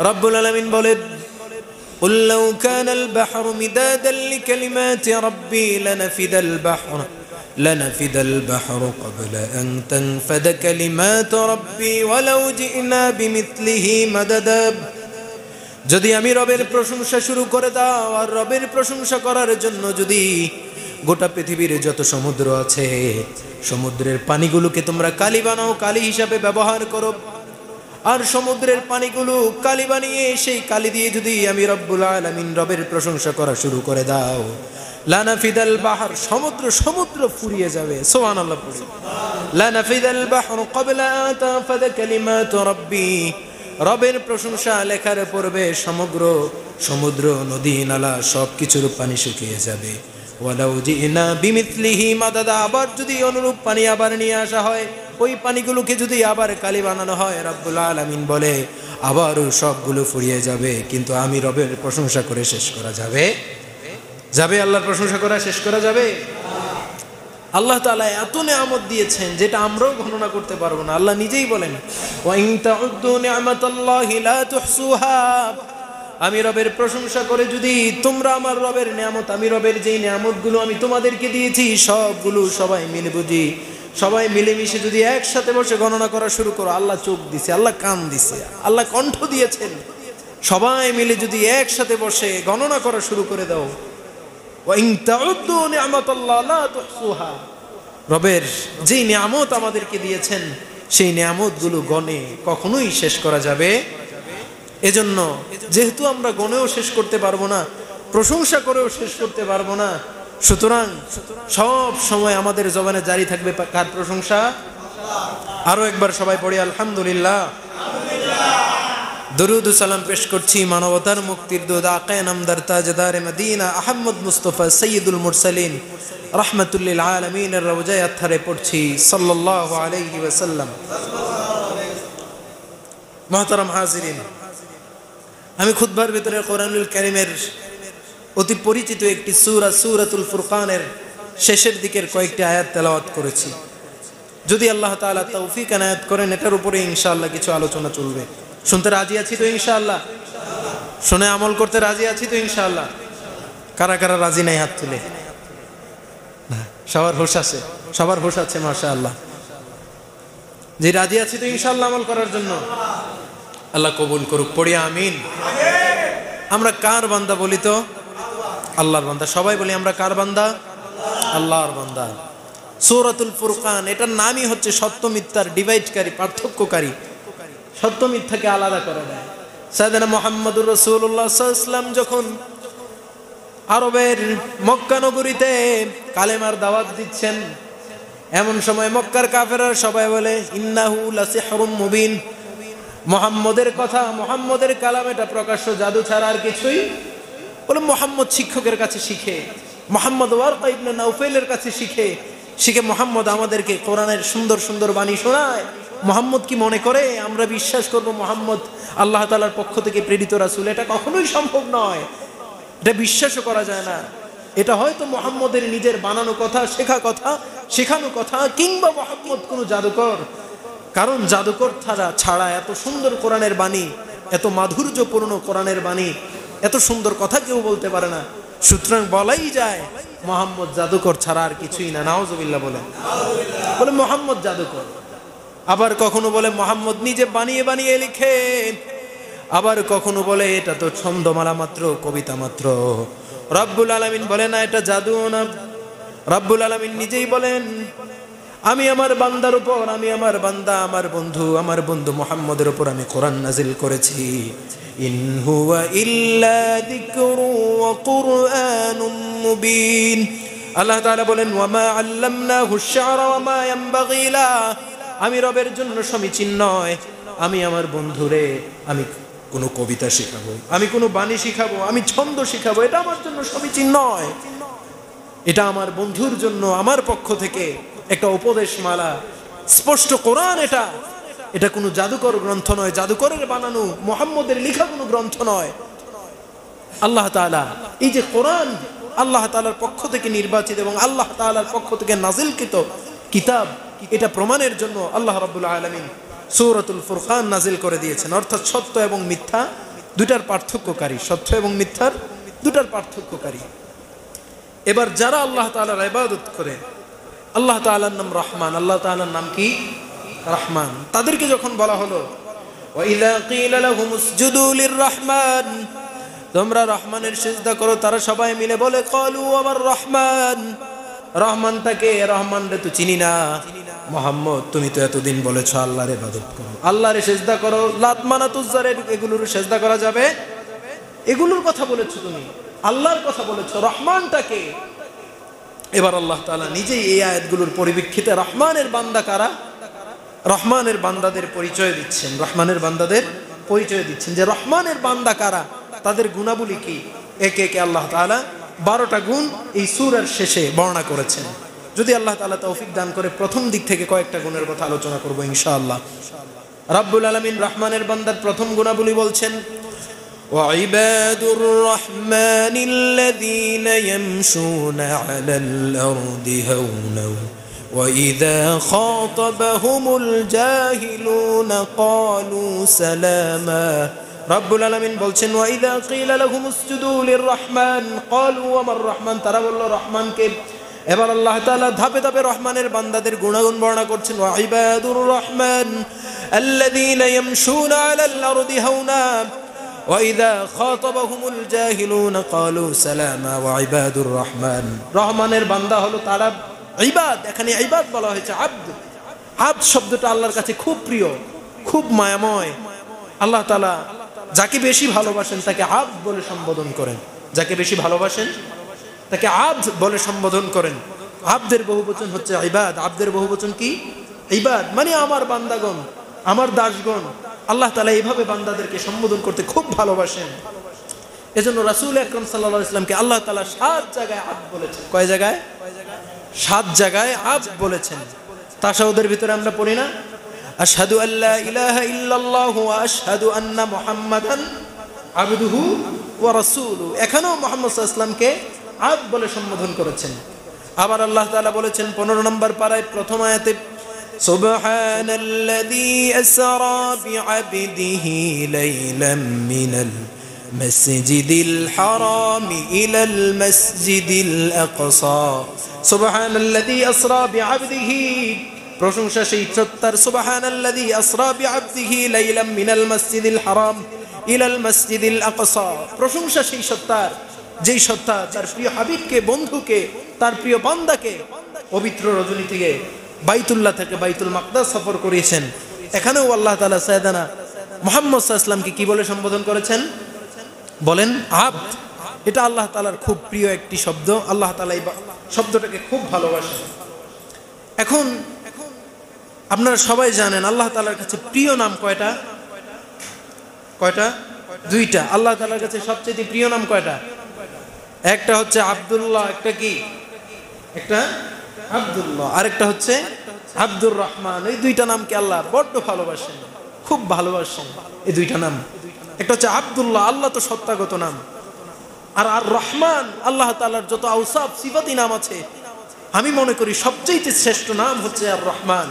রব্বুল আলামিন বলেন قل لو كان البحر مدادا لكلمات ربي لنفد البحر قبل أن تنفد كلمات ربي ولو جئنا بمثله مددا যদি আমি রবের প্রশংসা শুরু করে দাও আর রবের প্রশংসা করার জন্য যদি গোটা পৃথিবীর যত সমুদ্র আছে সমুদ্রের পানিগুলোকে তোমরা কালি বানাও, কালি হিসাবে ব্যবহার করো, আর সমুদ্রের পানিগুলো কালি বানিয়ে সেই কালি দিয়ে যদি আমি রব্বুল আলামিন রবের প্রশংসা করা শুরু করে দাও, লানাফিদাল বাহর, সমুদ্র ফুরিয়ে যাবে। সুবহানাল্লাহ। লানাফিদাল বাহর ক্বাবলা আন তানফাদা কালিমাত রাব্বি, রবের প্রশংসা লেখার পূর্বে সমুদ্র নদী নালা সবকিছুর পানি শুকিয়ে যাবে। ওয়ালাউ জিনা বিমিথলিহি মাদাদা, আবার যদি অনুরূপ পানি আবার নিয়ে আসা হয়, ওই পানিগুলোকে যদি আবার কালি বানানো হয়, রব্বুল আলামিন বলে আবারও সবগুলো ফুরিয়ে যাবে, কিন্তু আমি রবের প্রশংসা করে শেষ করা যাবে? আল্লাহর প্রশংসা করা শেষ করা যাবে? আল্লাহ তাআলা এত নিয়ামত দিয়েছেন যেটা আমরাও গণনা করতে পারবো না। আল্লাহ নিজেই বলেন ওয়া ইন তাউদ্দু নি'মাতাল্লাহি লা তুহসুহা, আমি রবের প্রশংসা করে যদি তোমরা আমার রবের নিয়ামত, আমি রবের যেই নিয়ামতগুলো আমি তোমাদেরকে দিয়েছি সবগুলো সবাই মিলেমিশে যদি একসাথে বসে গণনা করা শুরু করো, আল্লাহ চোখ দিছে, আল্লাহ কান দিছে, আল্লাহ কণ্ঠ দিয়েছেন, সবাই মিলে যদি একসাথে বসে গণনা করা শুরু করে দাও, ওয়া ইন তাউদ্দু নি'মাতাল্লাহি লা তুহসুহা, রবের যেই নিয়ামত আমাদেরকে দিয়েছেন সেই নিয়ামতগুলো গণে কখনোই শেষ করা যাবে? এজন্য যেহেতু আমরা গণেও শেষ করতে পারবো না, প্রশংসা করেও শেষ করতে পারবো না, সুতরাং সব সময় আমাদের জবানে জারি থাকবে কার প্রশংসা? আরো একবার সবাই পড়ি আলহামদুলিল্লাহ। দরুদ ও সালাম পেশ করছি মানবতার মুক্তির দূত আকায়ে নামদার তাজদারে মদিনা আহমদ মুস্তাফা সৈয়দুল মুরসালিন রাহমাতুল লিল আলামিন এর রওজায়ে আতহারে পড়ছি সাল্লাল্লাহু আলাইহি ওয়াসাল্লাম। মুহতারাম হাজিরিন, আমি খুতবার ভিতরে কোরআনুল কারীমের অতি পরিচিত একটি সূরা সূরাতুল ফুরকানের শেষের দিকের কয়েকটি আয়াত তেলাওয়াত করেছি। যদি আল্লাহ তাআলা তৌফিক এনায়েত করেন এটার উপরে ইনশাআল্লাহ কিছু আলোচনা চলবে। শুনতে রাজি আছি তো ইনশাআল্লাহ? শুনে আমল করতে রাজি আছি তো ইনশাআল্লাহ? কারা কারা রাজি নাই হাত তুলে? সবার হোশ আছে মাশাআল্লাহ। যে রাজি আছি তো ইনশাআল্লাহ আমল করার জন্য, আল্লাহ কবুল করুক, পড়ি আমিন। আমরা কার বান্দা বলি তো? আল্লাহর বান্দা। সবাই বলি আমরা কার বান্দা? আল্লাহর বান্দা। সূরাতুল ফুরকান, এটার নামই হচ্ছে সত্য মিথ্যার ডিভাইডকারী, পার্থক্যকারী, সত্য মিথ্যাকে আলাদা করে দেয়। সাইয়েদনা মুহাম্মদুর রাসূলুল্লাহ সাল্লাল্লাহু আলাইহি ওয়াসাল্লাম যখন আরবের মক্কা নগরীতে কালেমার দাওয়াত দিচ্ছেন, এমন সময় মক্কার কাফেররা সবাই বলে ইন্নাহু লাসিহরুম মুবিন, মুহাম্মদের কথা, মুহাম্মদের কালাম এটা প্রকাশ্য জাদু ছাড়া আর কিছুই। বলে মুহাম্মদ শিক্ষকের কাছে শিখে, মুহাম্মদ ওয়ারকা ইবনে নাউফেলের কাছে শিখে মুহাম্মদ আমাদেরকে কোরআনের সুন্দর সুন্দর বাণী শোনায়। মুহাম্মদ কি মনে করে আমরা বিশ্বাস করব মুহাম্মদ আল্লাহ তাআলার পক্ষ থেকে প্রেরিত রাসূল? এটা কখনোই সম্ভব নয়, এটা বিশ্বাসও করা যায় না। এটা হয়তো মুহাম্মদের নিজের বানানো কথা, শেখানো কথা, কিংবা মুহাম্মদ কোনো জাদুকর। কারণ জাদুকর ছাড়া এত সুন্দর কোরআনের বাণী, এত মাধুর্যপূর্ণ কোরআনের বাণী, এত সুন্দর কথা কেউ বলতে পারে না। সুতরাং বলাই যায় মুহাম্মদ জাদুকর ছাড়া আর কিছুই না। নাউজুবিল্লাহ বলে মুহাম্মদ জাদুকর। আবার কখনো বলে মুহাম্মদ নিজে বানিয়ে বানিয়ে লিখে, আবার কখনো বলে এটা তো ছন্দমালা মাত্র, কবিতা মাত্র। রব্বুল আলামিন বলে না, এটা জাদু না। রব্বুল আলামিন নিজেই বলেন আমি আমার বান্দার উপর, আমি আমার বান্দা, আমার বন্ধু মুহাম্মদের উপর আমি কোরআন নাজিল করেছি। ইন হুয়া ইল্লা যিকরু ওয়া কুরআনুম মুবিন। আল্লাহ তাআলা বলেন ওয়া মা আল্লামনাহু আশ-শি'রা ওয়া মা ইয়ানবাগি লা, আমি রবের জন্য সমীচীন নয়, আমি আমার বন্ধুরে আমি কোনো কবিতা শেখাবো, আমি কোনো বাণী শিখাবো, আমি ছন্দ শিখাবো, এটা আমার জন্য সমীচীন নয়। এটা আমার বন্ধুর জন্য আমার পক্ষ থেকে একটা উপদেশমালা, স্পষ্ট কোরআন। এটা কোনো জাদুকর গ্রন্থ নয়, জাদুকরের বানানো মুহাম্মদের লেখা কোনো গ্রন্থ নয়। আল্লাহ তাআলা এই যে কোরআন আল্লাহ তাআলার পক্ষ থেকে নির্বাচিত এবং আল্লাহ তাআলার পক্ষ থেকে নাজিলকৃত কিতাব, এটা প্রমাণের জন্য আল্লাহ রাব্বুল আলামিন সূরাতুল ফুরকান নাজিল করে দিয়েছেন। অর্থাৎ সত্য এবং মিথ্যা দুটার পার্থক্যকারী, সত্য এবং মিথ্যার দুটার পার্থক্যকারী। এবার যারা আল্লাহ তাআলার ইবাদত করে, আল্লাহ তাআলার নাম রহমান, আল্লাহ তাআলার নাম কি রহমান, তাদেরকে যখন বলা হলো ওয়াইযা ক্বিলা লাহুম উসজুদু লিররহমান, তোমরা রহমানের সিজদা করো, তারা সবাই মিলে বলে ক্বালু আমার রহমান, রহমানটাকে, রহমান রে তো চিনি না। মুহাম্মদ তুমি তো এতদিন বলেছো আল্লাহর ইবাদত করো, আল্লাহরে সিজদা করো, লাত মানাত উজ্জারের এগুলোর সিজদা করা যাবে, এগুলোর কথা বলেছো তুমি, আল্লাহর কথা বলেছো, রহমানটাকে। এবার আল্লাহ তাআলা নিজেই এই আয়াতগুলোর পরিপ্রেক্ষিতে রহমানের বান্দা কারা, রহমানের বান্দাদের পরিচয় দিচ্ছেন, রহমানের বান্দাদের পরিচয় দিচ্ছেন যে রহমানের বান্দা কারা, তাদের গুণাবলী কি। একে একে আল্লাহ তাআলা 12টা গুণ এই সূরার শেষে বর্ণনা করেছেন। যদি আল্লাহ তাআলা তৌফিক দান করে প্রথম দিক থেকে কয়েকটা গুণের কথা আলোচনা করব ইনশাআল্লাহ। রাব্বুল আলামিন রহমানের বান্দার প্রথম গুণাবলী বলছেন ওয়াইবাদুর রাহমানিল্লাযীনা ইয়ামশুনা আলাল আরদি হাওনা وَإِذَا خَاطَبَهُمُ الْجَاهِلُونَ قَالُوا سَلَامًا। রব্বুল আলামিন বলছেন ওয়াইযা ক্বিলা লাহুম উসজুদু লিররহমান ক্বালু ওয়ামার রহমান, তারা বলল রহমানকে। এবার আল্লাহ তাআলা ধাপে ধাপে রহমানের বান্দাদের গুণাগুণ বর্ণনা করছেন ওয়াইবাদুর রহমান আল্লাযীনা ইয়ামশুনা আলাল আরদি হাওনা ওয়াইযা খাতাবাহুমুল জাহিলুনা ক্বালু সালামা। ওয়াইবাদুর রহমান, রহমানের বান্দা হলো তারা ইবাদ, এখানে ইবাদ বলা হয়েছে আব্দ। আব্দ শব্দটা আল্লাহর কাছে খুব প্রিয়, খুব মায়াময়। আল্লাহ তাআলা যাকে বেশি ভালোবাসেন তাকে আব্দ বলে সম্বোধন করেন, যাকে বেশি ভালোবাসেন তাকে আব্দ বলে সম্বোধন করেন। আব্দের বহুবচন হচ্ছে ইবাদ, আব্দের বহুবচন কি ইবাদ, মানে আমার বান্দাগণ, আমার দাসগণ। আল্লাহ তাআলা এইভাবে বান্দাদেরকে সম্বোধন করতে খুব ভালোবাসেন। এজন্য রাসূল আকরাম সাল্লাল্লাহু আলাইহি ওয়াসাল্লামকে আল্লাহ তাআলা 7 জায়গায় আব্দ বলেছেন। কয় জায়গায়? 7 জায়গায় আব্দ বলেছেন। তাশাহুদের ভিতরে আমরা পড়ি না আশহাদু আল্লা ইলাহা ইল্লাল্লাহু ওয়া আশহাদু আন্না মুহাম্মাদান আবদুহু ওয়া রাসূলুহু, এখানেও মুহাম্মদ সাল্লাল্লাহু আলাইহি ওয়াসাল্লামকে আব্দ বলে সম্বোধন করেছেন। আবার আল্লাহ তাআলা বলেছেন 15 নম্বর পারায় প্রথম আয়াতে সুবহানাল্লাযী আসরা বিআবদিহি লাইলাম মিনাল মাসজিদিল হারামি ইলাল মাসজিদিল আকসা। সুবহানাল্লাযী আসরা বিআবদিহি, প্রশংসা সেই সত্তার, সুবহানাল্লাযী আসরা বিআবদিহি লাইলাম মিনাল মাসজিদিল হারাম ইলাল মাসজিদিল আকসা। প্রশংসা সেই সত্তার, যেই সত্তা তার প্রিয় হাবিবকে, বন্ধুকে, তার প্রিয় বান্দাকে পবিত্র রজনী থেকে বাইতুল্লাহ থেকে বাইতুল মাকদাস সফর করিয়েছেন। এখানেও আল্লাহ তাআলা সাইয়েদানা মুহাম্মদ সাল্লাল্লাহু আলাইহি ওয়াসাল্লামকে কি বলে সম্বোধন করেছেন? বলেন আব্দ। এটা আল্লাহ তাআলার খুব প্রিয় একটি শব্দ, আল্লাহ তাআলা এই শব্দটাকে খুব ভালোবাসেন। এখন আপনারা সবাই জানেন আল্লাহ তাআলার কাছে প্রিয় নাম কয়টা? কয়টা? 2টা। আল্লাহ তাআলার কাছে সবচেয়ে প্রিয় নাম কয়টা? একটা হচ্ছে আব্দুল্লাহ, একটা কি? একটা আব্দুল্লাহ, আরেকটা হচ্ছে আব্দুর রহমান। এই 2টা নামকে আল্লাহ বড্ড ভালোবাসেন, খুব ভালোবাসেন এই 2টা নাম। একটা হচ্ছে আব্দুল্লাহ, আল্লাহ তো সত্তাগত নাম, আর আর রহমান আল্লাহ তাআলার যত আওসাফ সিফাতি নাম আছে, আমি মনে করি সবচেয়ে শ্রেষ্ঠ নাম হচ্ছে আর রহমান।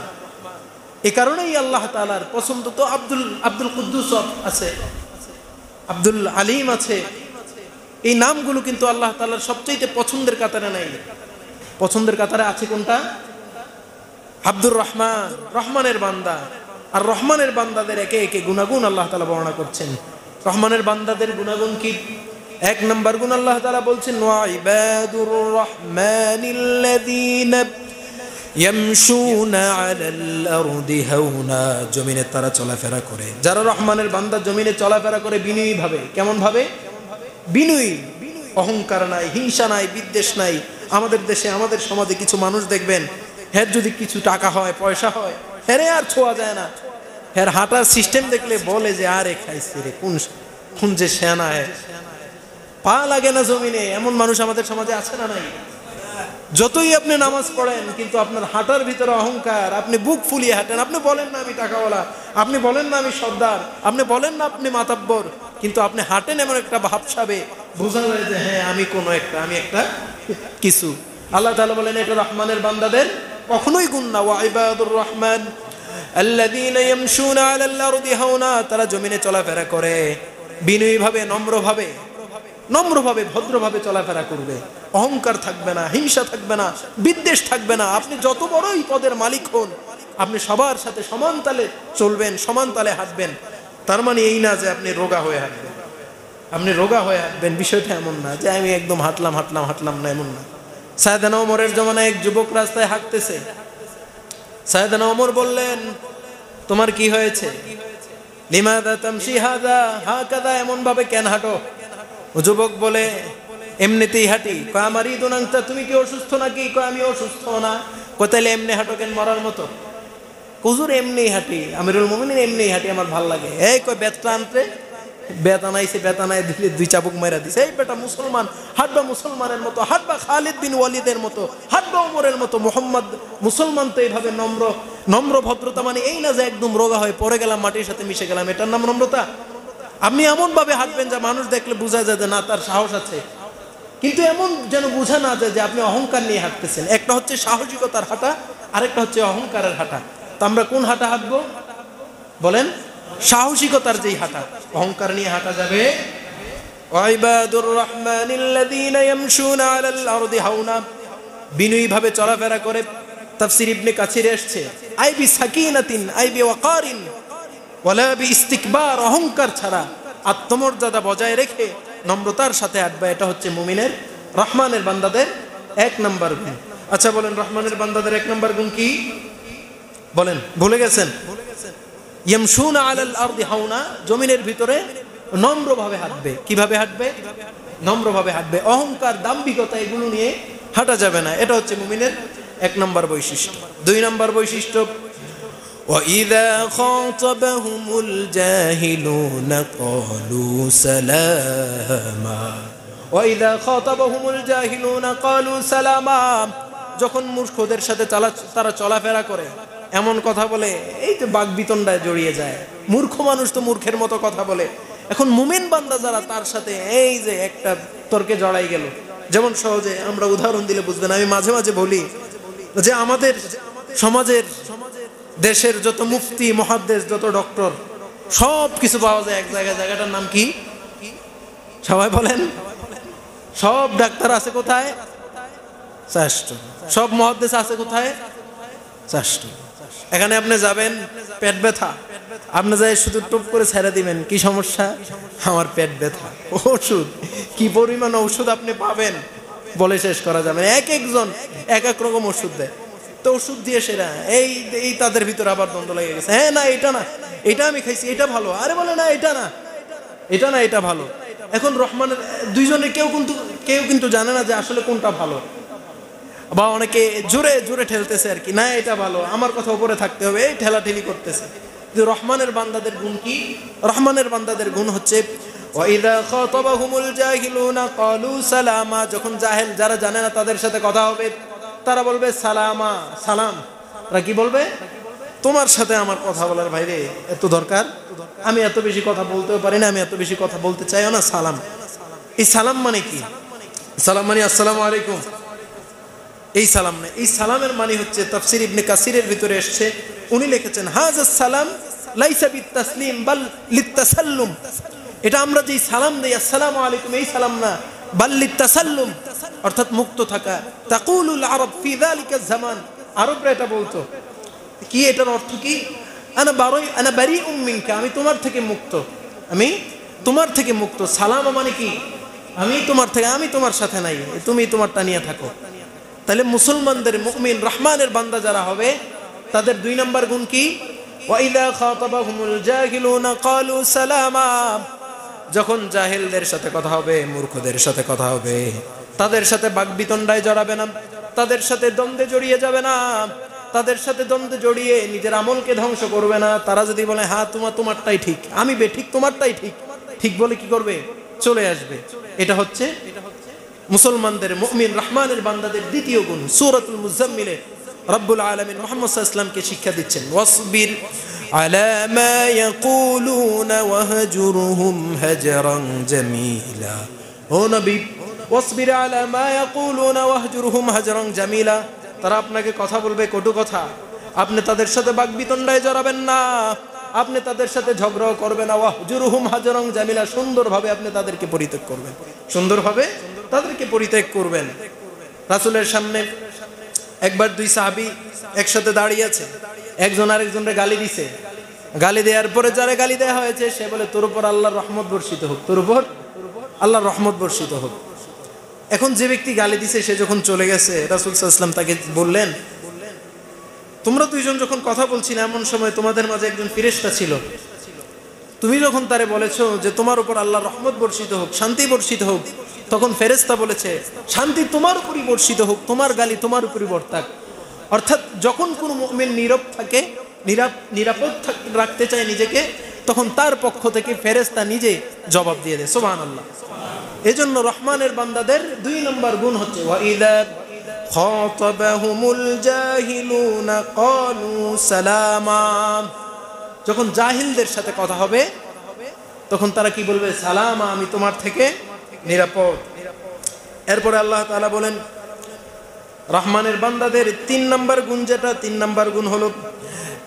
এই কারণেই আল্লাহ তাআলার পছন্দ তো আব্দুল কুদ্দুস আছে, আব্দুল আলিম আছে। এই নামগুলো কিন্তু আল্লাহ তাআলার সবচেয়ে পছন্দের কাতারে নাই। পছন্দের কাতারে আছে কোনটা? আব্দুর রহমান, রহমানের বান্দা। আর রহমানের বান্দাদের একে একে গুণাগুণ আল্লাহ তাআলা বর্ণনা করছেন। রহমানের বান্দাদের গুণাগুণ কি? 1 নম্বর গুণ আল্লাহ তাআলা বলছেন ওয়াইবাদুর রাহমানিল্লাযীনা ইয়ামশুনা আলাল আরদি হাওনা, জমিনে তারা চলাফেরা করে। যারা রহমানের বান্দা জমিনে চলাফেরা করে বিনয়ী ভাবে। কেমন ভাবে? বিনয়ী, অহংকার নাই, হিংসা নাই, বিদ্বেষ নাই। আমাদের দেশে, আমাদের সমাজে কিছু মানুষ দেখবেন, হ্যাঁ যদি কিছু টাকা হয়, পয়সা হয়, হ্যাঁ আর ছোঁয়া যায় না। হ্যাঁ হাঁটার সিস্টেম দেখলে বলে যে আরে খাইছে রে, কোন যে সেনা, পা লাগে না জমিনে। এমন মানুষ আমাদের সমাজে আছে না নাই? যতই আপনি নামাজ পড়েন কিন্তু আপনার হাঁটার ভিতরে অহংকার, আপনি বুক ফুলিয়ে হাঁটেন, আপনি বলেন না আমি টাকাওয়ালা, আপনি বলেন না আমি সর্দার, আপনি বলেন না আপনি মাতাব্বর, কিন্তু আপনি হাঁটেন এমন একটা ভাবসাবে, বোঝা যায় যে হ্যাঁ আমি কোনো একটা, আমি একটা কিছু। আল্লাহ তাআলা বলেন এটা রহমানের বান্দাদের কখনোই গুণ না। ওয়াইবাদুর রহমান আল্লাযীনা ইয়ামশুনা আলাল আরদি হাওনা, তারা জমিনে চলাফেরা করে। বিনয়ীভাবে নম্রভাবে ভদ্রভাবে চলাফেরা করবে, অহংকার থাকবে না, হিংসা থাকবে না, বিদ্বেষ থাকবে না। আপনি যত বড়ই পদের মালিক হন, আপনি সবার সাথে সমান তালে চলবেন, সমান তালে হাঁটবেন। তার মানে এই না যে আপনি রোগা হয়ে হাঁটবেন। আপনি রোগা হয়ে হাঁটবেন বিষয়টা এমন না যে আমি একদম হাঁটলাম না, এমন না। সাইয়েদনা ওমরের জমানায় এক যুবক রাস্তায় হাঁটতেছে। সাইয়েদনা ওমর বললেন, তোমার কি হয়েছে? লিমাযা তামশি হাযা হাকাযা, এমন ভাবে কেন হাঁটো? ও যুবক বলে, এমনিতেই হাঁটি। কয় আমারিদুন আনতা, তুমি কি অসুস্থ নাকি? কয় আমি অসুস্থ না। কয় তাহলে এমনি হাঁটো কেন মরার মতো? হুজুর এমনিই হাঁটি, আমিরুল মুমিনিন এমনিই হাঁটি, আমার ভাল লাগে। এই কয় বেতটা আনতে, বেতানায় দিলে 2 চাবুক মাইরা দিছে। এই বেটা মুসলমান, হাঁটবা মুসলমানের মতো, হাঁটবা খালিদ বিন ওয়ালিদের মতো, হাঁটবা ওমরের মতো। মুহাম্মদ মুসলমান তো এইভাবে নম্র ভদ্রতা মানে এই না যে একদম রোগা হয়ে পড়ে গেলাম, মাটির সাথে মিশে গেলাম, এটার নাম নম্রতা? আপনি এমন ভাবে হাঁটবেন যা মানুষ দেখলে বোঝা যায় যে না, তার সাহস আছে। কিন্তু এমন যেন বোঝা না যায় যে আপনি অহংকার নিয়ে হাঁটতেছেন। একটা হচ্ছে সাহসিকতার হাঁটা, আরেকটা হচ্ছে অহংকারের হাঁটা। তো আমরা কোন হাঁটা হাঁটবো বলেন? সাহসিকতার যেই হাঁটা, অহংকার নিয়ে হাঁটা যাবে। ওয়াইবাদুর রহমানিল্লাযীনা ইয়ামশুনা আলাল আরদি হাওনা, বিনয়ীভাবে চলাফেরা করে। তাফসীর ইবনে কাসিরে এসেছে, আইবি সাকিনাতিন আইবি ওয়াকারিন ওয়ালা বি ইস্তিকবার, অহংকার ছাড়া আত্মমর্যাদা বজায় রেখে নম্রতার সাথে হাঁটবে। এটা হচ্ছে মুমিনের, রহমানের বান্দাদের 1 নম্বর গুণ। আচ্ছা বলেন, রহমানের বান্দাদের 1 নম্বর গুণ কি বলেন? ভুলে গেছেন? ইয়ামশুনা আলাল আরদি হাওনা, জমিনের ভিতরে নম্রভাবে হাঁটবে। কিভাবে হাঁটবে? নম্রভাবে হাঁটবে। অহংকার, দাম্ভিকতা এগুলো নিয়ে হাঁটা যাবে না। এটা হচ্ছে মুমিনের 1 নম্বর বৈশিষ্ট্য। 2 নম্বর বৈশিষ্ট্য, وَإِذَا خَاطَبَهُمُ الْجَاهِلُونَ قَالُوا سَلَامًا وَإِذَا خَاطَبَهُمُ الْجَاهِلُونَ قَالُوا سَلَامًا, যখন মূর্খদের সাথে তারা চলাফেরা করে, এমন কথা বলে, এই তো বাগবিতণ্ডায় জড়িয়ে যায়। মূর্খ মানুষ তো মূর্খের মতো কথা বলে। এখন মুমিন বান্দা যারা, তার সাথে এই যে একটা তর্কে জড়াই গেল। যেমন সহজে আমরা উদাহরণ দিলে বুঝবেন, আমি মাঝে মাঝে বলি যে আমাদের সমাজের, দেশের যত মুফতি, মুহাদ্দিস, যত ডক্টর, সব কিছু পাওয়া যায় এক জায়গায়। জায়গাটার নাম কি সবাই বলেন? সব ডাক্তার আছে কোথায়? চাষ্ট। সব মুহাদ্দিস আছে কোথায়? চাষ্ট। এখানে আপনি যাবেন, পেট ব্যথা, আপনি যাই শুধু টুপ করে ছেড়ে দিবেন, কি সমস্যা? আমার পেট ব্যথা। ওষুধ, কি পরিমাণ ওষুধ আপনি পাবেন বলে শেষ করা যাবে না। একজন এক রকম ওষুধ দেয়। তো ওষুধ দিয়ে সেরা এই তাদের ভিতরে আবার দ্বন্দ্ব লেগে গেছে। হ্যাঁ, না এটা না, এটা আমি খাইছি, এটা ভালো। আরে বলে না, এটা না, এটা ভালো। এখন রহমানের দুইজনে কেউ কিন্তু জানে না যে আসলে কোনটা ভালো। বা অনেকে জোরে জোরে ঠেলতেছে আর কি, না এটা ভালো, আমার কথা উপরে থাকতে হবে, এই ঠেলাঠেলি করতেছে। কিন্তু রহমানের বান্দাদের গুণ কি? রহমানের বান্দাদের গুণ হচ্ছে ওয়াইদা খাতাবাহুমুল জাহিলুনা ক্বালু সালামা, যখন জাহেল, যারা জানে না, তাদের সাথে কথা হবে, তারা বলবে সালামা, সালাম। তারা কি বলবে? তোমার সাথে আমার কথা বলার বাইরে এত দরকার? আমি এত বেশি কথা বলতেও পারি না, আমি এত বেশি কথা বলতে চাইও না। সালাম, এই সালাম মানে কি? সালাম মানে আসসালামু আলাইকুম, এই সালাম না। এই সালামের মানে হচ্ছে, তাফসীর ইবনে কাসিরের ভিতরে এসেছে, উনি লিখেছেন হাযাস সালাম লাইসা বিত-তাসলিম বাল লিত-তাসাল্লুম। এটা আমরা যেই সালাম দেই আসসালামু আলাইকুম, এই সালাম না, বাল লিত-তাসাল্লুম, অর্থাৎ মুক্ত থাকা। তাকুলুল আরব ফি যালিকা জামান, আরবরা এটা বলতো। কি এটার অর্থ কি? আনা বারিউম মিনকা, আমি তোমার থেকে মুক্ত, আমি তোমার থেকে মুক্ত। সালাম মানে কি? আমি তোমার থেকে, আমি তোমার সাথে নাই, তুমি তোমারটা নিয়ে থাকো। তাহলে মুসলমানদের, মুমিন, রহমানের বান্দা যারা হবে, তাদের 2 নম্বর গুণ কি? ওয়াইদা খাতাবাহুমুল জাহিলুনা ক্বালু সালামা, যখন জাহেলদের সাথে কথা হবে, মূর্খদের সাথে কথা হবে, তাদের সাথে বাগবিতণ্ডায় জড়াবে না, তাদের সাথে দ্বন্দ্বে জড়িয়ে যাবে না, তাদের সাথে দ্বন্দ্বে জড়িয়ে নিজের আমলকে ধ্বংস করবে না। তারা যদি বলে হ্যাঁ তোমারটাই ঠিক, আমি বেঠিক, তোমারটাই ঠিক, ঠিক বলে কি করবে? চলে আসবে। এটা হচ্ছে মুসলমানদের, মুমিন, রহমানের বান্দাদের 2য় গুণ। সূরাতুল মুজাম্মিলে রব্বুল আলামিন মুহাম্মদ সাল্লাল্লাহু আলাইহি ওয়াসাল্লামকে শিক্ষা দিচ্ছেন, ওয়াসবির আলা মা ইয়াকুলুনা ওয়াহজুরহুম হাজরান জামিলা। ও নবী, ওয়াসবির আলা মা ইয়াকুলুনা ওয়াহজুরহুম হাজরান জামিলা, তারা আপনাকে কথা বলবে কটু কথা, আপনি তাদের সাথে বাগবিতণ্ডায় জড়াবেন না, আপনি তাদের সাথে ঝগড়াও করবেন না। ওয়াহজুরহুম হাজরান জামিলা, সুন্দরভাবে আপনি তাদেরকে পরিত্যাগ করবেন, সুন্দরভাবে তাদেরকে পরিত্যাগ করবেন। রাসূলের সামনে একবার দুই সাহাবী একসাথে দাঁড়িয়ে আছে, একজন আরেকজনকে গালি দিছে। গালি দেওয়ার পরে যারা গালি দেওয়া হয়েছে সে বলে তোর উপর আল্লাহর রহমত বর্ষিত হোক, তোর উপর আল্লাহর রহমত বর্ষিত হোক। এখন যে ব্যক্তি গালি দিছে সে যখন চলে গেছে, রাসূল সাল্লাল্লাহু আলাইহি ওয়াসাল্লাম তাকে বললেন, তোমরা দুইজন যখন কথা বলছিলে এমন সময় তোমাদের মাঝে একজন ফেরেশতা ছিল, তুমি যখন তারে বলেছো যে তোমার উপর আল্লাহর রহমত বর্ষিত হোক, শান্তি বর্ষিত হোক, তখন ফেরেশতা বলেছে শান্তি তোমার উপরই বর্ষিত হোক, তোমার গালি তোমার উপরই বর্তাক। অর্থাৎ যখন কোনো মুমিন নীরব থাকে, নিরাপদ রাখতে চায় নিজেকে, তখন তার পক্ষ থেকে ফেরেশতা নিজে জবাব দিয়ে দেয়। সুবহানাল্লাহ। এজন্য রহমানের বান্দাদের 2 নম্বর গুণ হচ্ছে ওয়াইদা খাতাবাহুমুল জাহিলুনা ক্বালু সালামা। যখন জাহিলদের সাথে কথা হবে তখন তারা কি বলবে? সালামা, আমি তোমার থেকে নিরাপদ। এরপরে আল্লাহ তাআলা বলেন রহমানের বান্দাদের 3 নম্বর গুণ, যেটা 3 নম্বর গুণ হলো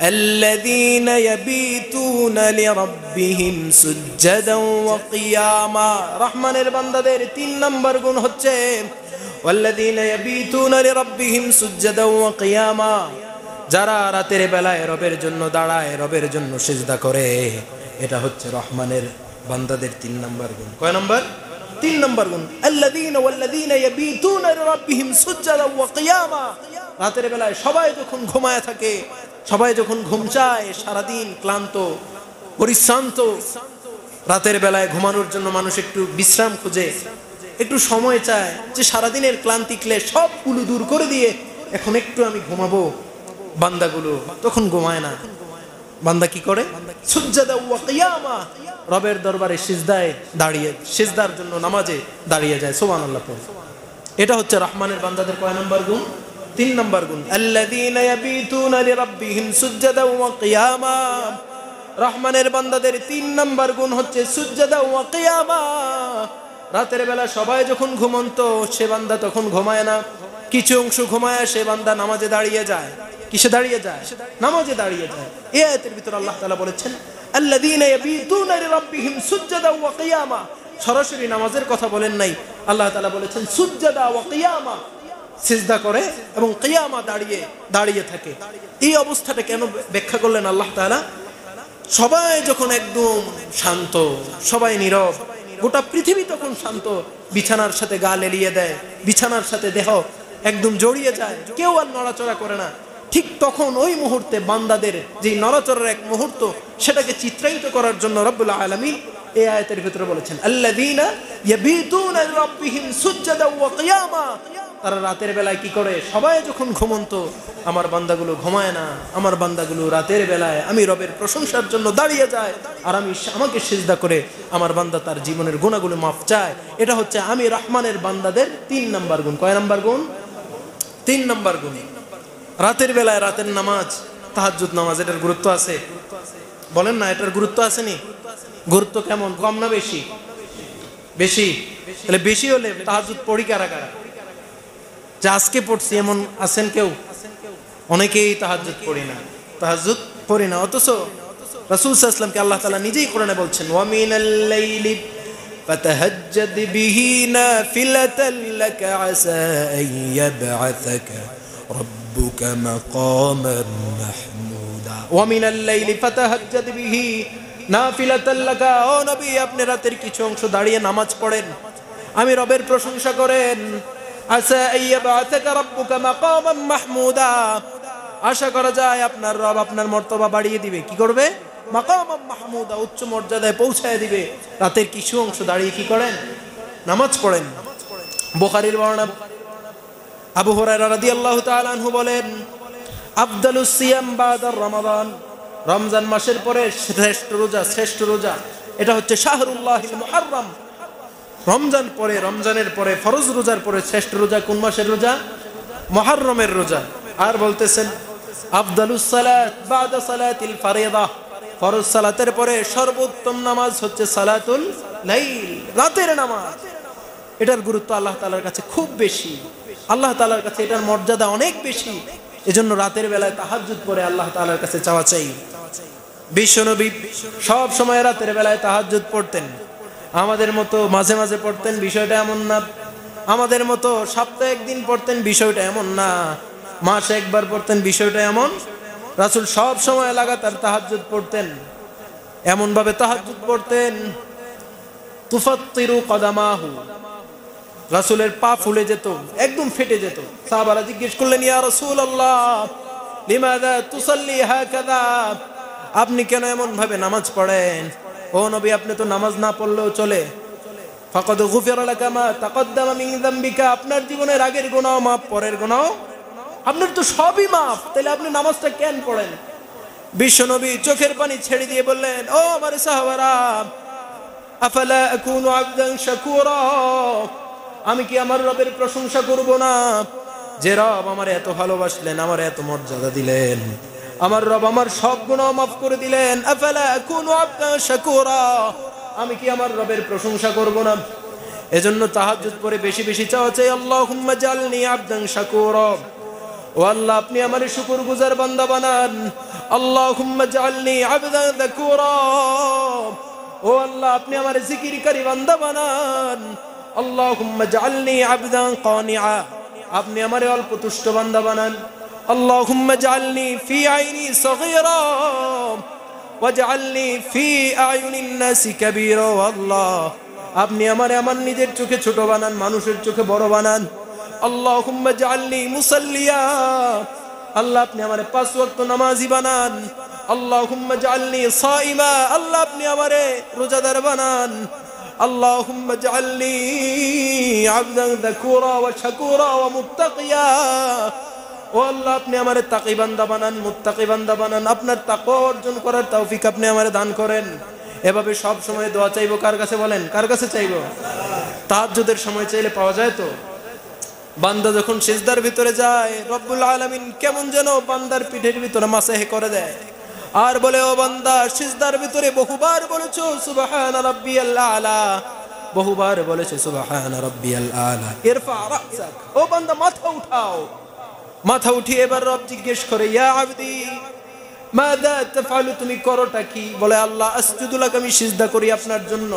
আল্লাযীনা ইয়াবিতুনা লিরাব্বিহিম সুজদান ওয়া কিয়ামা। রহমানের বান্দাদের 3 নম্বর গুণ হচ্ছে ওয়াল্লাযীনা ইয়াবিতুনা লিরাব্বিহিম সুজদান ওয়া কিয়ামা, যারা রাতের বেলায় রবের জন্য দাঁড়ায়, রবের জন্য সিজদা করে। এটা হচ্ছে রহমানের বান্দাদের 3 নম্বর গুণ। কয় নম্বর? 3 নম্বর গুণ। ওয়াল্লাযীনা ইয়াবিতুনা লিরাব্বিহিম সুজদান ওয়া কিয়ামা। রাতের বেলায় সবাই যখন ঘুমায় থাকে, সবাই যখন ঘুম চায়, সারাদিন ক্লান্ত পরিশ্রান্ত, রাতের বেলায় ঘুমানোর জন্য মানুষ একটু বিশ্রাম খুঁজে, একটু সময় চায় যে সারাদিনের ক্লান্তি ক্লেশ সবগুলো দূর করে দিয়ে এখন একটু আমি ঘুমাবো। বান্দাগুলো তখন ঘুমায় না, বান্দা কি করে? সুজদা ওয়া কিয়ামা, রবের দরবারে সিজদায় দাঁড়িয়ে, সিজদার জন্য নামাজে দাঁড়িয়ে যায়। সুবহানাল্লাহ। এটা হচ্ছে রহমানের বান্দাদের কয় নম্বর গুণ? 3 নম্বর গুণ। আল্লাযীনা ইয়াবিতুনা লিরাব্বিহিম সুজদা ওয়া কিয়ামা। রহমানের বান্দাদের 3 নম্বর গুণ হচ্ছে সুজদা ওয়া কিয়ামা। রাতের বেলা সবাই যখন ঘুমন্ত, সে বান্দা তখন ঘুমায় না, কিছু অংশ ঘুমায়, সে বান্দা নামাজে দাঁড়িয়ে যায়। কিসে দাঁড়িয়ে যায়? নামাজে দাঁড়িয়ে যায়। এই আয়াতের ভিতর আল্লাহ তাআলা বলেছেন আল্লাযীনা ইয়াবিতুনা লিরাব্বিহিম সুজদা ওয়া কিয়ামা। সরাসরি নামাজের কথা বলেন নাই, আল্লাহ তাআলা বলেছেন সুজদা ওয়া কিয়ামা, সিজদা করে এবং কিয়ামা দাঁড়িয়ে থাকে। এই অবস্থাটা কেন ব্যাখ্যা করলেন আল্লাহ তাআলা? সবাই যখন একদম শান্ত, সবাই নীরব, গোটা পৃথিবী তখন শান্ত, বিছানার সাথে গা লেলিয়ে দেয়, বিছানার সাথে দেহ একদম জড়িয়ে যায়, কেউ আর নড়াচড়া করে না, ঠিক তখন ওই মুহূর্তে বান্দাদের যে নড়াচড়ার এক মুহূর্ত, সেটাকে চিত্রায়িত করার জন্য রব্বুল আলামিন এই আয়াতের ভিতরে বলেছেন আল্লাযীনা ইয়াবিতুনা লিরাব্বিহিম সুজদা ওয়া কিয়ামা। তারা রাতের বেলায় কি করে? সবাই যখন ঘুমন্ত, আমার বান্দাগুলো ঘুমায় না, আমার বান্দাগুলো রাতের বেলায় আমি রবের প্রশংসার জন্য দাঁড়িয়ে যায়, আর আমাকে সিজদা করে আমার বান্দা তার জীবনের গুনাহগুলো মাফ চায়। এটা হচ্ছে আমি রহমানের বান্দাদের 3 নম্বর গুণ। কয় নম্বর গুণ? 3 নম্বর গুণ। রাতের বেলায় রাতের নামাজ, তাহাজ্জুদ নামাজ, এটার গুরুত্ব আছে? বলেন না, এটার গুরুত্ব আছে নি? গুরুত্ব কেমন? কম না বেশি? বেশি। তাহলে বেশি হলে তাহাজ্জুদ পড়ি কারা কারা? যে আজকে পড়ছি এমন আছেন কেউ? অনেকেই তাহাজ্জুদ পড়ি না, তাহাজ্জুদ পড়ি না, অথচ রাসূল সাল্লাল্লাহু আলাইহি ওয়াসাল্লামকে আল্লাহ তাআলা নিজেই কোরআনে বলছেন ওয়া মিনাল লাইলি ফাতাহাজ্জাদ বিহি নাফিলাতান লাকা আসা আন ইয়াবআসাকা রাব্বুকা মাকামান মাহমুদা। ওয়া মিনাল লাইলি ফাতাহাজ্জাদ বিহি নাফিলাতান লাকা। ও নবী, আপনি রাতের কিছু অংশ দাঁড়িয়ে নামাজ পড়েন, আমি রবের প্রশংসা করেন। আসা আইয়াবাতাকা রাব্বুকা মাকামান মাহমুদা, আশা করা যায় আপনার রব আপনার মর্তবা বাড়িয়ে দিবে। কি করবে? মাকামান মাহমুদা, উচ্চ মর্যাদায় পৌঁছায় দিবে। রাতের কিছু অংশ দাঁড়িয়ে কি করেন? নামাজ পড়েন। বুখারীর বর্ণনা, আবু হুরায়রা রাদিয়াল্লাহু তাআলা আনহু বলেন আফদালুস সিয়াম বাদা রমাদান, রমজান মাসের পরে শ্রেষ্ঠ রোজা এটা হচ্ছে শাহরুল্লাহিল মুহাররম। রমজানের পরে ফরজ রোজার পরে শ্রেষ্ঠ রোজা কোন মাসের রোজা? মুহররমের রোজা। আর বলতেছেন আফদালুস সালাত বাদা সালাতিল ফারিদা, ফরজ সালাতের পরে সর্বোত্তম নামাজ হচ্ছে সালাতুল লাইল, রাতের নামাজ। এটার গুরুত্ব আল্লাহ তাআলার কাছে খুব বেশি, আল্লাহ তাআলার কাছে এটার মর্যাদা অনেক বেশি। এজন্য রাতের বেলায় তাহাজ্জুদ পড়ে আল্লাহ তাআলার কাছে চাওয়া চাই। বিশ্বনবী সব সময় রাতের বেলায় তাহাজ্জুদ পড়তেন। আমাদের মতো মাঝে মাঝে পড়তেন বিষয়টা এমন না, আমাদের মতো সপ্তাহে একদিন পড়তেন বিষয়টা এমন না, মাসে একবার পড়তেন বিষয়টা এমন। রাসূল সব সময় লাগাতার তাহাজ্জুদ পড়তেন, এমন ভাবে তাহাজ্জুদ পড়তেন তুফাত্তিরু কদামাহু, রাসূলের পা ফুলে যেত, একদম ফেটে যেত। সাহাবারা জিজ্ঞেস করলেন, ইয়া রাসূলুল্লাহ লিমাযা তুসাল্লি হাকাযা, আপনি কেন এমন ভাবে নামাজ পড়েন? ও নবী, আপনি তো নামাজ না পড়লেও চলে। ফাকাদ গুফিরা লাকা মা তাকদ্দামা মিন যামবিকা, আপনার জীবনের আগের গুনাহ মাফ, পরের গুনাহ আপনার তো সবই মাফ, তাহলে আপনি নামাজটা কেন পড়েন? বিশ্বনবী চোখের পানি ছেড়ে দিয়ে বললেন, ও আমার সাহাবারা, আফালা আকুনু আবদান শাকুরা, আমি কি আমার রবের প্রশংসা করব না? যে রব আমার এত ভালোবাসলেন, আমার এত মর্যাদা দিলেন, আমার রব আমার সব গুনাহ মাফ করে দিলেন। আফালা আকুনু আবদান শাকুরা, আমি কি আমার রবের প্রশংসা করব না? এজন্য তাহাজ্জুদ পড়ে বেশি বেশি চাওয়া চাই, আল্লাহুম্মা জালনি আবদান শাকুরা, ও আল্লাহ আপনি আমার শুকরগুজার বান্দা বানান। আল্লাহুম্মা জালনি আবদান যাকুরা, ও আল্লাহ আপনি আমার জিকিরকারী বান্দা বানান। আল্লাহুম্মা জালনি আবদান কানিআ, আপনি আমারে অল্প তুষ্ট বান্দা বানান। আল্লাহুম্মা জালনি ফি আইনি সগীরা ওয়াজআলনি ফি আয়ুনিন নাসি কাবীরা, আল্লাহ আপনি আমারে আমার নিজের চোখে ছোট বানান, মানুষের চোখে বড় বানান। আল্লাহুম্মা জাআলনি মুসাল্লিয়া, আল্লাহ আপনি আমারে 5 ওয়াক্ত নামাজি বানান। আল্লাহুম্মা জাআলনি সাইমা, আল্লাহ আপনি আমারে রোজাদার বানান। আল্লাহুম্মা জাআলনি আবদান যাকুরা ওয়া শাকুরা ওয়া মুত্তাকিয়া, ও আল্লাহ আপনি আমারে তাকী বান্দা বানান, মুত্তাকি বান্দা বানান। আপনার তাকওয়া অর্জন করার তৌফিক আপনি আমারে দান করেন। এভাবে সব সময় দোয়া চাইবো কার কাছে বলেন? কার কাছে চাইবো? তাহাজ্জুদের সময় চাইলে পাওয়া যায় তো? বান্দা যখন সিজদার ভিতরে যায়, রব্বুল আলামিন কেমন যেন বান্দার পিঠের ভিতরে মাসাহে করে দেয় আর বলে, ও বান্দা সিজদার ভিতরে বহুবার বলেছো সুবহানা রাব্বিয়াল আলা, বহুবার বলেছো সুবহানা রাব্বিয়াল আলা, ইরফা রাসাক, ও বান্দা মাথা উঠাও। মাথা উঠিয়ে এবার রব জিজ্ঞেস করে, ইয়া আবদি মাযা তাফআলু, তুমি করোটা কি? বলে, আল্লাহ আসজুদু লাক, আমি সিজদা করি আপনার জন্য।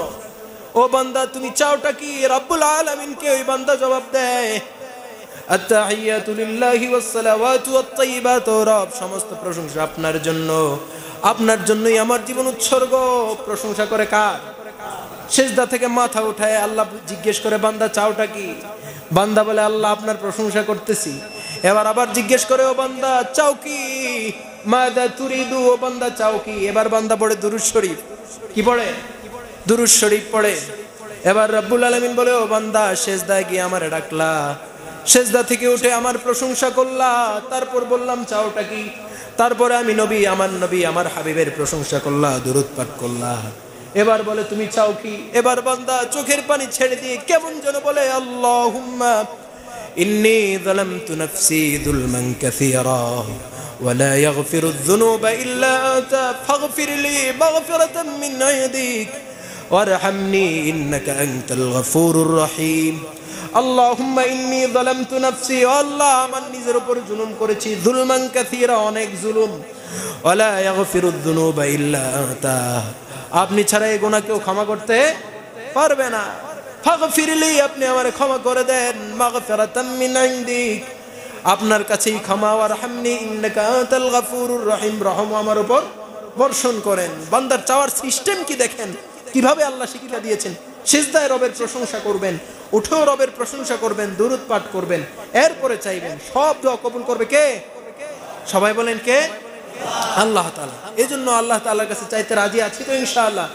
ও বান্দা তুমি চাওটা কি? রব্বুল আলামিনকে ওই বান্দা জবাব দেয়, আত-তাহিয়াতু লিল্লাহি ওয়াস-সালাওয়াতু ওয়াত-তাইয়্যিবাতু, রব সমস্ত প্রশংসা আপনার জন্য, আপনার জন্যই আমার জীবন উৎসর্গ। প্রশংসা করে কার? সিজদা থেকে মাথা উঠায় আল্লাহ জিজ্ঞেস করে, বান্দা চাওটা কি? বান্দা বলে, আল্লাহ আপনার প্রশংসা করতেছি। এবার আবার জিজ্ঞেস করে, ও বান্দা চাও কি? মাযা তুরিদু, ও বান্দা চাও কি? এবার বান্দা পড়ে দুরূদ শরীফ। কি পড়ে? দুরূদ শরীফ পড়ে। এবার রব্বুল আলামিন বলে, ও বান্দা সিজদায় গিয়ে আমারে ডাকলা, সিজদা থেকে উঠে আমার প্রশংসা করলা, তারপর বললাম চাওটা কি? তারপরে আমি নবী আমার হাবিবের প্রশংসা করলা, দুরূদ পাঠ করলা। এবার বলে তুমি চাও কি? এবার বান্দা চোখের পানি ছেড়ে দিয়ে কেমন যেন বলে, আল্লাহুম্মা ইন্নী যালামতু নাফসি যুলমান কাসীরা ওয়া লা ইয়াগফিরুয যুনুবা ইল্লা আনতা ফাগফির লি মাগফিরাতাম মিন ইনদিক ওয়ারহামনি ইন্নাকা আনতাল গফুরুর রহিম। আল্লাহুম্মা ইন্নী যালামতু নাফসি, আল্লাহ আমার নিজের উপর জুলুম করেছি, যুলমান কাসীরা, অনেক জুলুম। ওয়া লা ইয়াগফিরুয যুনুবা ইল্লা আনতা, আপনি ছাড়া এই গুনাহ কেউ ক্ষমা করতে পারবে না। ফাগফিরলি, আপনি আমারে ক্ষমা করে দেন, মাগফিরাতাম মিন ইনদিক, আপনার কাছেই ক্ষমা। ওয়ারহামনি ইন্নাকা আনতাল গফুরুর রহিম, রহম আমার উপর বর্ষণ করেন। বান্দার চাওয়ার সিস্টেম কি দেখেন, কিভাবে আল্লাহ শিক্ষা দিয়েছেন। সিজদায় রবের প্রশংসা করবেন, উঠেও রবের প্রশংসা করবেন, দুরূদ পাঠ করবেন, এরপরে চাইবেন। সব দোয়া কবুল করবে কে? সবাই বলেন কে? আল্লাহ তাআলা। এজন্য আল্লাহ তাআলার কাছে চাইতে রাজি আছি তো ইনশাআল্লাহ।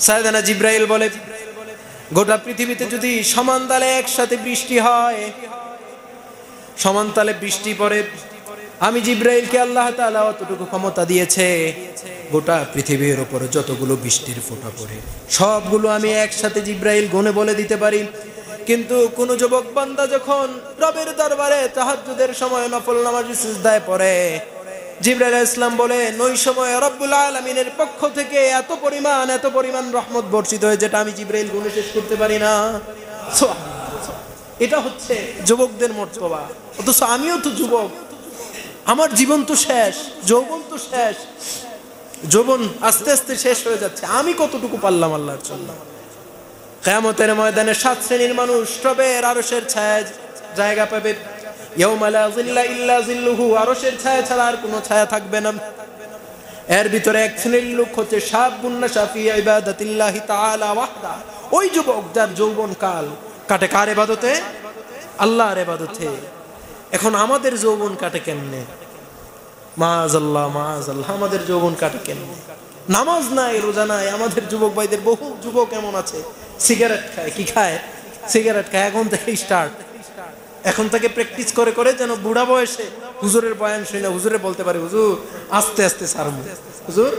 সাইয়েদনা জিবরাইল বলে, গোটা পৃথিবীতে যদি সমান তালে একসাথে বৃষ্টি হয়, সমান তালে বৃষ্টি পড়ে, আমি জিবরাইলকে আল্লাহ তাআলা অতটুকু ক্ষমতা দিয়েছে, গোটা পৃথিবীর উপর যতগুলো বৃষ্টির ফোঁটা পড়ে সবগুলো আমি একসাথে জিবরাইল গুনে বলে দিতে পারি। কিন্তু কোন যুবক বান্দা যখন রবের দরবারে তাহাজ্জুদের সময় নফল নামাজে সিজদায় পড়ে, জিবরাইল আলাইহিস সালাম বলেন, ওই সময় রব্বুল আলামিনের পক্ষ থেকে এত পরিমাণ রহমত বর্ষিত হয় যেটা আমি জিবরাইল গুনে শেষ করতে পারি না। এটা হচ্ছে যুবকদের মর্তবা। অথচ আমিও তো যুবক, আমার জীবন তো শেষ, যৌবন তো শেষ। যৌবন আস্তে আস্তে শেষ হয়ে যাচ্ছে। আমি কতটুকু পারলাম আল্লাহর জন্য? কিয়ামতের ময়দানে 7 শ্রেণীর মানুষ রবের আরশের ছায়ায় জায়গা পাবে। ইয়াউমা লা যিল্লা ইল্লা যিল্লুহু, আরশের ছায়া ছাড়া আর কোনো ছায়া থাকবে না। এর ভিতরে এক শ্রেণীর লোক হচ্ছে শাবুন নাশা ফি ইবাদাতিল্লাহি তাআলা ওয়াহদা, ওই যুবক যার যৌবন কাল কাটে কার ইবাদতে? আল্লাহর ইবাদতে। এখন আমাদের যৌবন কাটে কেমনে? মাআযাল্লাহ মাআযাল্লাহ, আমাদের যৌবন কাটে কেমনে? নামাজ নাই, রোজা নাই। আমাদের যুবক ভাইদের বহু যুবক এমন আছে সিগারেট খায়। কি খায়? সিগারেট খায়। এখন থেকে স্টার্ট, এখন থেকে প্র্যাকটিস করে করে যেন বুড়া বয়সে হুজুরের বয়ান শুনে হুজুরে বলতে পারে, হুজুর আস্তে আস্তে ছাড়বো, হুজুর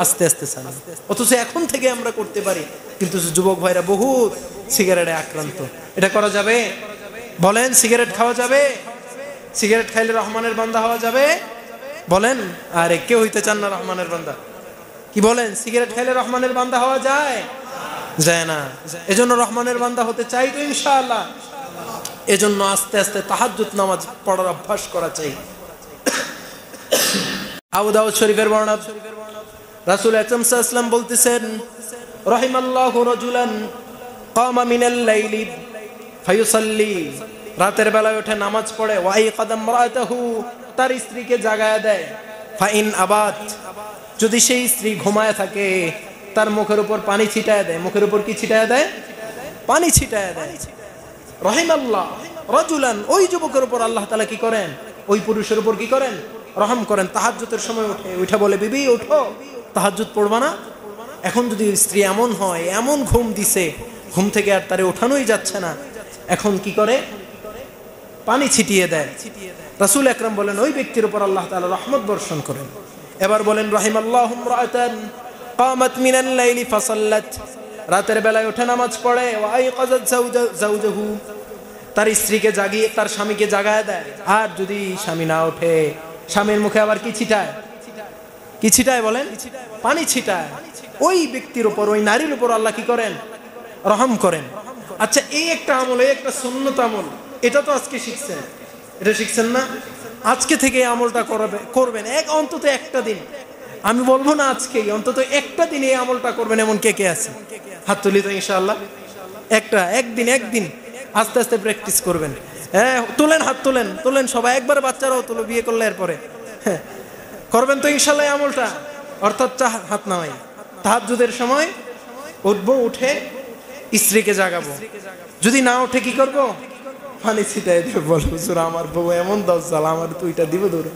আস্তে আস্তে ছাড়বো। অথচ এখন থেকে আমরা করতে পারি, কিন্তু যুবক ভাইরা বহুত সিগারেটে আক্রান্ত। এটা করা যাবে? বলেন, সিগারেট খাওয়া যাবে? সিগারেট খাইলে রহমানের বান্দা হওয়া যাবে? বলেন। আরে কেউ হইতে চান না রহমানের বান্দা? কি বলেন? সিগারেট খাইলে রহমানের বান্দা হওয়া যায়? যায় না। এজন্য রহমানের বান্দা হতে চাই তো ইনশাআল্লাহ। এজন্য আস্তে আস্তে তাহাজ্জুদ নামাজ পড়ার অভ্যাস করা চাই। আবু দাউদ শরীফের বর্ণনা, রাসূল আকরাম সাল্লাল্লাহু আলাইহি ওয়াসাল্লাম বলতেছেন, রাহিমাল্লাহু রাজুলান কামা মিনাল লাইলি ফায়ুসাল্লি, রাতের বেলায় উঠে নামাজ পড়ে, ওয়া আইকাদাম রাতাহু, তার স্ত্রীকে জাগায়া দেয়, ফাইন আবাত, যদি সেই স্ত্রী ঘুমায় থাকে তার মুখের উপর পানি ছিটায় দেয়। মুখের উপর কি ছিটায় দেয়? পানি ছিটায় দেয়। রাহিমাল্লাহ রাজুলান, ওই যুবকের উপর আল্লাহ তাআলা কি করেন? ওই পুরুষের উপর কি করেন? রহম করেন। তাহাজ্জুদের সময় উঠে বলে, বিবি উঠো, তাহাজ্জুদ পড়বা না? এখন যদি স্ত্রী এমন হয়, এমন ঘুম দিছে, ঘুম থেকে আর তারে ওঠানোই যাচ্ছে না, এখন কি করে? পানি ছিটিয়ে দেয়। রাসূল আকরাম বলেন, ওই ব্যক্তির উপর আল্লাহ তাআলা রহমত বর্ষণ করেন। এবার বলেন, রাহিমাল্লাহু ইমরাআতান কামাত মিনাল লাইলি ফাসাল্লাত, রাতের বেলায় উঠে নামাজ পড়ে, ওয়া আইকাযাত যাওজাহু, তার স্ত্রীকে জাগিয়ে তার স্বামীকে জাগায় দেয়। আর যদি স্বামী না ওঠে, স্বামীর মুখে আবার কি ছিটায়? কি ছিটায় বলেন? পানি ছিটায়। ওই ব্যক্তির উপর, ওই নারীর উপর আল্লাহ কি করেন? রহম করেন। আচ্ছা, এই একটা আমল, এই একটা সুন্নত আমল, এটা তো আজকে শিখছেন, এটা শিখছেন না? আজকে থেকে এই আমলটা করবেন, অন্তত একটা দিন। আমি বলবো না আজকেই, অন্তত একটা দিন এই আমলটা করবেন। এমন কে কে আছে? হাত তুলি তো ইনশাআল্লাহ। একদিন আস্তে আস্তে প্র্যাকটিস করবেন। হ্যাঁ, তুলেন, হাত তুলেন সবাই, একবার বাচ্চারাও তুলো, বিয়ে করলে এরপরে। হ্যাঁ, করবেন তো ইনশাআল্লাহ আমলটা। অর্থাৎ হাত নামাই, তাহাজ্জুদের সময় উঠবো, উঠে স্ত্রীকে জাগাবো। যদি না ওঠে কি করব? পানি ছিটাই দেব। বল, হুজুর আমার বউ এমন দজ্জাল, আমার তুইটা দিব দূর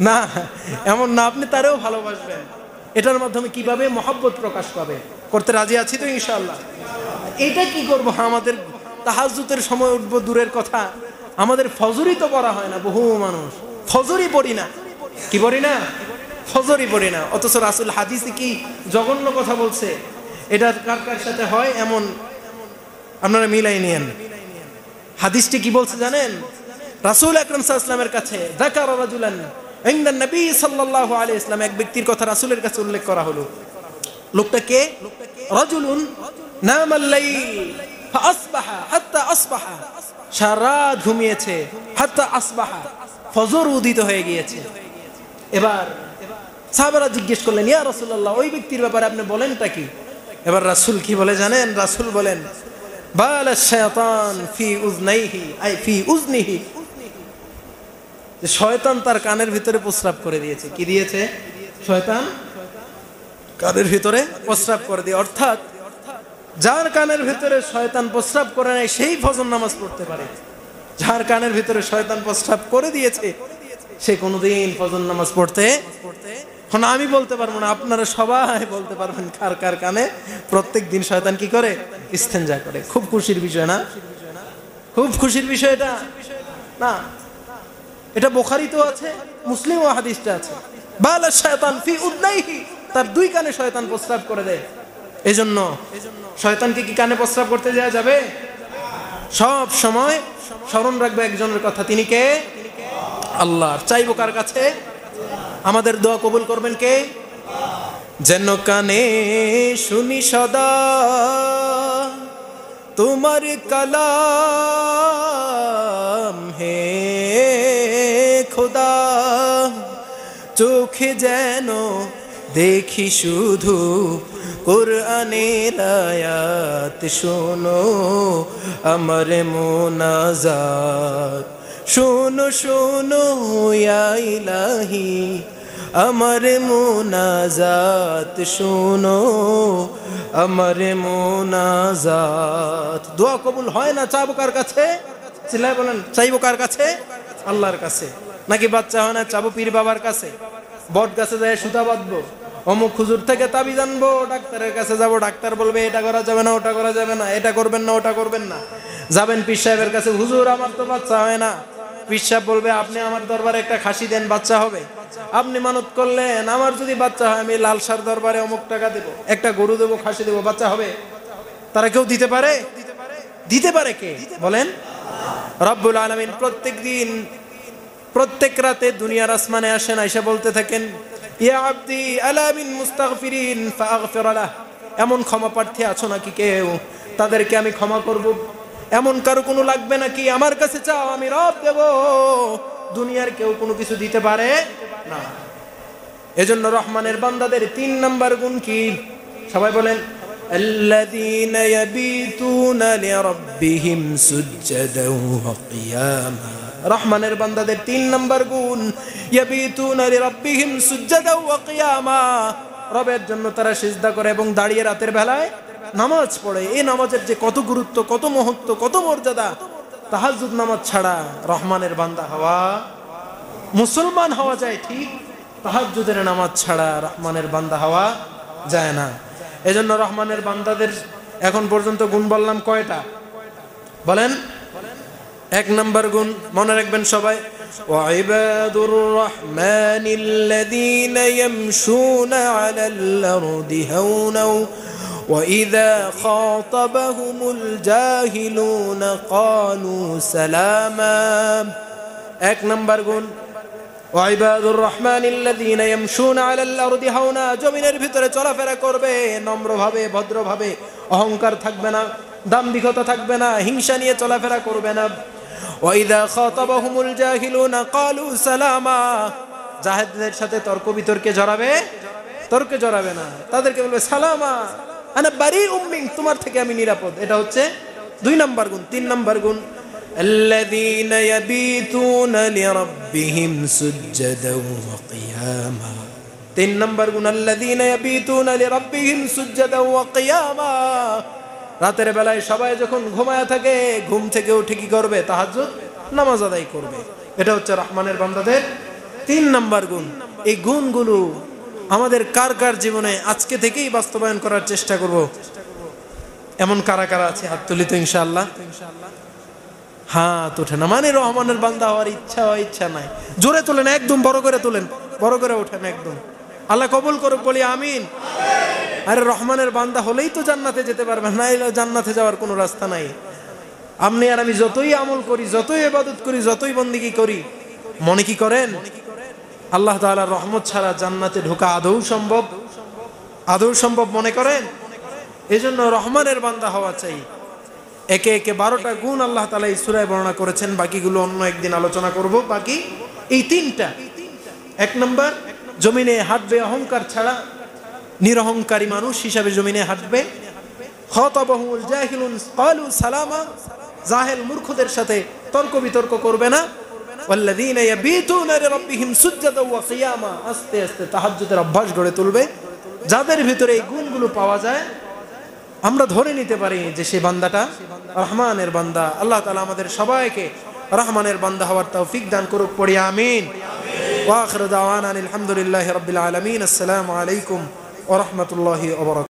না, এমন না। আপনি তারেও ভালোবাসবেন। এটার মাধ্যমে কিভাবে মহব্বত প্রকাশ পাবে? করতে রাজি আছি তো ইনশাআল্লাহ। এটা কি করব? আমাদের তাহাজ্জুদের সময় উঠবো দূরের কথা, আমাদের ফজরই তো পড়া হয় না। বহু মানুষ ফজরই পড়ি না। কি পড়ি না? ফজরই পড়ি না। অথচ রাসূল হাদিসে কি জঘন্য কথা বলছে, এটা কার কার সাথে হয় এমন আপনারা মিলাই নিয়েন। হাদিসটি কি বলছে জানেন? রাসূল আকরাম সাল্লাল্লাহু আলাইহি ওয়াসাল্লামের কাছে যাকারা রাজুলান ইনদা নবী সাল্লাল্লাহু আলাইহি ওয়াসাল্লাম, এক ব্যক্তির কথা রাসূলের কাছে উল্লেখ করা হলো। লোকটা কে? রাজুলুন নামাল লাইল ফাসবাহা হাত্তা আসবাহা, সারা ঘুমিয়েছে, হাত্তা আসবাহা, ফজর উদিত হয়ে গিয়েছে। এবার সাহাবারা জিজ্ঞেস করলেন, ইয়া রাসূলুল্লাহ, ওই ব্যক্তির ব্যাপারে আপনি বলেনটা কি? এবার রাসূল কি বলে জানেন? রাসূল বলেন, বালা শায়তান ফি উযনাইহি, আই ফি উযনিহি, যে শয়তান তার কানের ভিতরে প্রস্রাব করে দিয়েছে। কি দিয়েছে? শয়তান কানের ভিতরে প্রস্রাব করে দিয়ে। অর্থাৎ যার কানের ভিতরে শয়তান প্রস্রাব করে নাই, সেই ফজর নামাজ পড়তে পারে। যার কানের ভিতরে শয়তান প্রস্রাব করে দিয়েছে, সে কোনোদিন ফজর নামাজ পড়তে। এখন আমি বলতে পারবো না, আপনারা সবাই বলতে পারবেন কার কার কানে প্রত্যেক দিন শয়তান কি করে? ইস্তেঞ্জা করে। খুব খুশির বিষয় না? খুব খুশির বিষয় এটা না? এটা বুখারীতে আছে, মুসলিমও হাদিসটা আছে। বালা শায়তান ফি উযনাইহি, তার দুই কানে শয়তান প্রস্রাব করে দেয়। এজন্য শয়তানকে কি কানে প্রস্রাব করতে দেওয়া যাবে? সব সময় স্মরণ রাখবে একজনের কথা, তিনি কে? আল্লাহ। চাইবো কার কাছে? আমাদের দোয়া কবুল করবেন কে? যেন কানে শুনি সদা তোমার কালাম, হে খোদা, চোখে যেন দেখি শুধু কুরআনের আয়াত শোনো আমার মুনাজাত শোনো শোনো ইয়া ইলাহি আমার মুনাজাত শোনো আমার মুনাজাত। দোয়া কবুল হয় না চাবো কার কাছে? চিল্লায় বলেন, চাইবো কার কাছে? আল্লাহর কাছে। নাকি বাচ্চা হয় না চাবো পীর বাবার কাছে? বট গাছে যায় সুতা বাঁধবো, অমুক হুজুর থেকে তাবিজ আনবো, ডাক্তারের কাছে যাব, ডাক্তার বলবে এটা করা যাবে না, ওটা করা যাবে না, এটা করবেন না, ওটা করবেন না। যাবেন পীর সাহেবের কাছে, হুজুর আমার তো বাচ্চা হয় না। পীর সাহেব বলবে আপনি আমার দরবারে একটা খাসি দেন, বাচ্চা হবে। আপনি মানত করলেন আমার যদি বাচ্চা হয় আমি লাল সার দরবারে অমুক টাকা দেবো, একটা গরু দেবো, খাসি দেবো, বাচ্চা হবে। তারা কেউ দিতে পারে? দিতে পারে কে বলেন? রব্বুল আলামিন প্রত্যেক দিন প্রত্যেক রাতে দুনিয়ার আসমানে আসেন, আয়েশা বলতে থাকেন ইয়া আব্দি আলা মিন মুস্তাগফিরিন ফাগফির লাহ। এমন ক্ষমা প্রার্থী আছো নাকি কেউ, তাদেরকে আমি ক্ষমা করব? এমন কারো কোনো লাগবে নাকি? আমার কাছে চাও, আমি রব দেব। দুনিয়ার কেউ কোনো কিছু দিতে পারে না। এজন্য রহমানের বান্দাদের 3 নাম্বার গুণ কি? সবাই বলেন, আল্লাযীনা ইয়াবিতুনা লিরাব্বিহিম সুজদাও ওয়া কিয়ামা। রহমানের বান্দাদের 3 নাম্বার গুণ, ইয়াবিতুনা লিরাব্বিহিম সুজদাও ওয়া কিয়ামা। রবের জন্য তারা সিজদা করে এবং দাঁড়িয়ে রাতের বেলায় নামাজ পড়ে। এই নামাজের যে কত গুরুত্ব, কত মহত্ব, কত মর্যাদা! তাহাজ্জুদ নামাজ ছাড়া রহমানের বান্দা হওয়া, মুসলমান হওয়া যায় ঠিক, তাহাজ্জুদের নামাজ ছাড়া রহমানের বান্দা হওয়া যায় না। এজন্য রহমানের বান্দাদের এখন পর্যন্ত গুণ বললাম কয়টা বলেন? 1 নাম্বার গুণ মনে রাখবেন সবাই, ওয়াইবাদুর রহমানিল্লাযীনা ইয়ামশুনা আলাল আরদি হাওনা ওয়া ইযা খাতাবাহুমুল জাহিলুনা ক্বালু সালামা। 1 নাম্বার গুণ, ওয়াইবাদুর রহমানিল্লাযীনা ইয়ামশুনা আলাল আরদি হাওনা। জমিনের ভিতরে চলাফেরা করবে নম্রভাবে, ভদ্রভাবে, অহংকার থাকবে না, দাম্ভিকতা থাকবে না, হিংসা নিয়ে চলাফেরা করবে না। ওয়া ইযা খাতাবাহুমুল জাহিলুনা ক্বালু সালামা। জাহেলদের সাথে তর্ক বিতর্কে জড়াবে না, তাদেরকে বলবে সালামা, আনা বারিউম মিন, তোমার থেকে আমি নিরাপদ। এটা হচ্ছে 2 নাম্বার গুণ। 3 নাম্বার গুণ, الذين يبيتون لربهم سجدا وقياما। 3 নাম্বার গুণ, الذين يبيتون لربهم سجدا وقياما। রাতের বেলায় সবাই যখন ঘুমায় থাকে, ঘুম থেকে উঠে কি করবে? তাহাজ্জুদ নামাজ আদায় করবে। এটা হচ্ছে রহমানের বান্দাদের 3 নাম্বার গুণ। এই গুণগুলো আমাদের কার কার জীবনে আজকে থেকেই বাস্তবায়ন করার চেষ্টা করব। এমন কারা কারা আছে হাত তুলি তো ইনশাআল্লাহ। হাত ওঠে না মানে রহমানের বান্দা হওয়ার ইচ্ছা নাই। জোরে তোলেন, একদম বড় করে তোলেন, বড় করে ওঠেন একদম। আল্লাহ কবুল করুক, বলি আমিন। আরে রহমানের বান্দা হলেই তো জান্নাতে যেতে পারবেন, না এলে জান্নাতে যাওয়ার কোনো রাস্তা নাই। আপনি আর আমি যতই আমল করি, যতই ইবাদত করি, যতই বন্দেগী করি, মনে কি করেন আল্লাহ তাআলার রহমত ছাড়া জান্নাতে ঢোকা আদৌ সম্ভব মনে করেন? এজন্য রহমানের বান্দা হওয়া চাই। একে একে 12টা গুণ আল্লাহ তাআলা এই সূরায় বর্ণনা করেছেন, বাকিগুলো অন্য একদিন আলোচনা করব। বাকি এই 3টা। 1 নাম্বার, জমিনে হাঁটবে অহংকার ছাড়া, নিরহংকারী মানুষ হিসাবে জমিনে হাঁটবে। খাতাবাহুল জাহিলুন ক্বালু সালামা। জাহেল মূর্খদের সাথে তর্ক বিতর্ক করবে না। ওয়াল্লাযীনা ইয়াবিতুনা লিরাব্বিহিম সুজদাও ওয়া কিয়ামা। আস্তে আস্তে তাহাজ্জুদের অভ্যাস গড়ে তুলবে। যাদের ভিতরে এই গুণগুলো পাওয়া যায়, আমরা ধরে নিতে পারি যে সে বান্দাটা রহমানের বান্দা। আল্লাহ তাআলা আমাদের সবাইকে রহমানের বান্দা হওয়ার তৌফিক দান করুক, পড়ি আমিন। ওয়া আখিরু দাওয়ানা আলহামদুলিল্লাহি রাব্বিল আলামিন। আসসালামু আলাইকুম ওয়া রাহমাতুল্লাহি ওয়া বারাকাতুহু।